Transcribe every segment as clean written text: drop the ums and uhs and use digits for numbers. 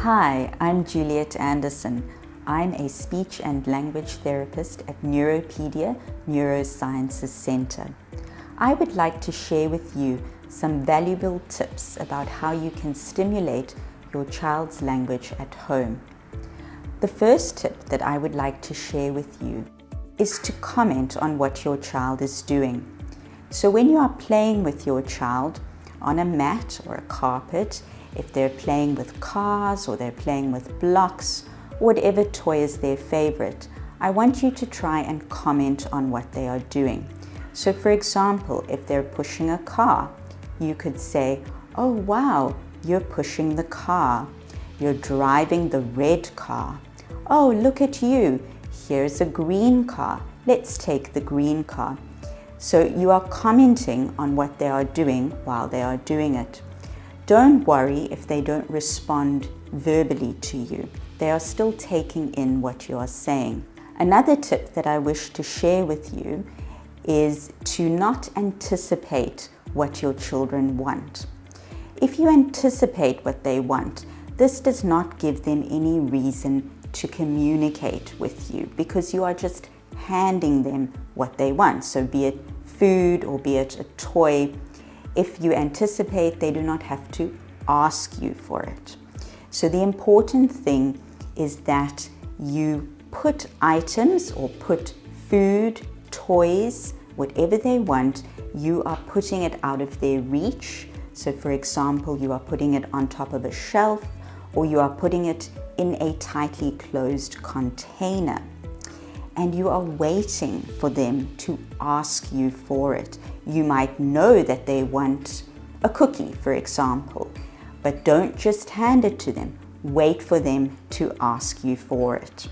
Hi, I'm Juliet Anderson. I'm a speech and language therapist at Neuropedia Neurosciences Center. I would like to share with you some valuable tips about how you can stimulate your child's language at home. The first tip that I would like to share with you is to comment on what your child is doing. So when you are playing with your child on a mat or a carpet, if they're playing with cars or they're playing with blocks, whatever toy is their favorite, I want you to try and comment on what they are doing. So for example, if they're pushing a car, you could say, "Oh wow, you're pushing the car. You're driving the red car. Oh, look at you. Here's a green car. Let's take the green car." So you are commenting on what they are doing while they are doing it. Don't worry if they don't respond verbally to you. They are still taking in what you are saying. Another tip that I wish to share with you is to not anticipate what your children want. If you anticipate what they want, this does not give them any reason to communicate with you because you are just handing them what they want. So be it food or be it a toy, if you anticipate, they do not have to ask you for it. So the important thing is that you put items or put food, toys, whatever they want, you are putting it out of their reach. So for example, you are putting it on top of a shelf or you are putting it in a tightly closed container. And you are waiting for them to ask you for it. You might know that they want a cookie, for example, but don't just hand it to them. Wait for them to ask you for it.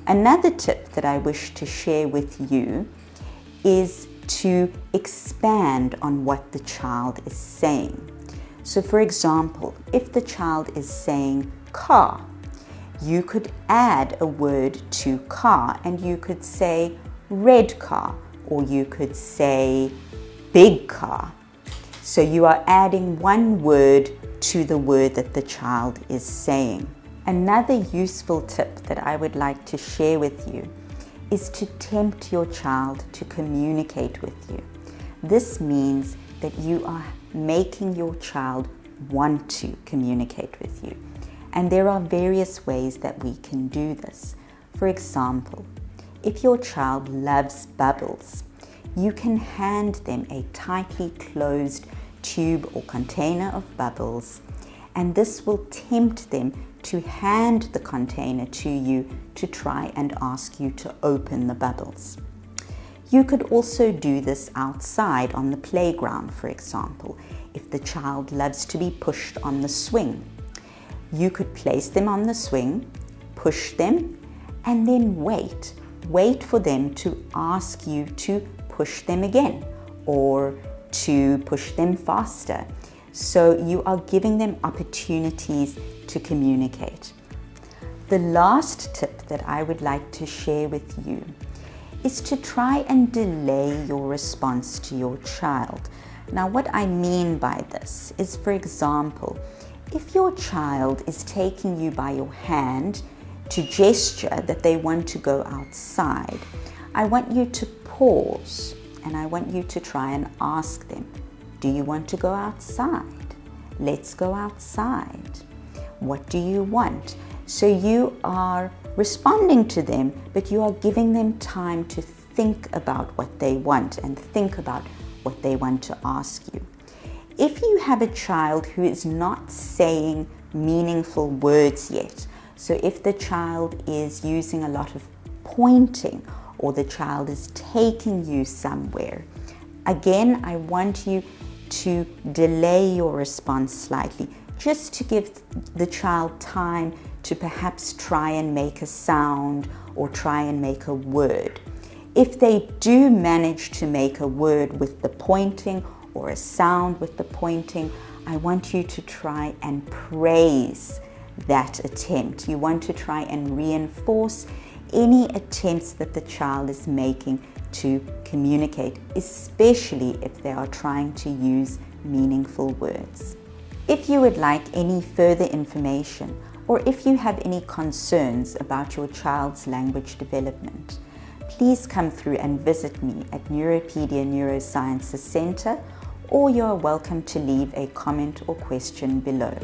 Another tip that I wish to share with you is to expand on what the child is saying. So for example, if the child is saying car, you could add a word to car and you could say red car or you could say big car. So you are adding one word to the word that the child is saying. Another useful tip that I would like to share with you is to tempt your child to communicate with you. This means that you are making your child want to communicate with you. And there are various ways that we can do this. For example, if your child loves bubbles, you can hand them a tightly closed tube or container of bubbles, and this will tempt them to hand the container to you to try and ask you to open the bubbles. You could also do this outside on the playground, for example, if the child loves to be pushed on the swing. You could place them on the swing, push them, and then wait for them to ask you to push them again or to push them faster. So you are giving them opportunities to communicate. The last tip that I would like to share with you is to try and delay your response to your child. Now, what I mean by this is, for example, if your child is taking you by your hand to gesture that they want to go outside, I want you to pause and I want you to try and ask them, "Do you want to go outside? Let's go outside. What do you want?" So you are responding to them, but you are giving them time to think about what they want and think about what they want to ask you. If you have a child who is not saying meaningful words yet, so if the child is using a lot of pointing or the child is taking you somewhere, again, I want you to delay your response slightly, just to give the child time to perhaps try and make a sound or try and make a word. If they do manage to make a word with the pointing or a sound with the pointing, I want you to try and praise that attempt. You want to try and reinforce any attempts that the child is making to communicate, especially if they are trying to use meaningful words. If you would like any further information, or if you have any concerns about your child's language development, please come through and visit me at Neuropedia Neurosciences Center, or you are welcome to leave a comment or question below.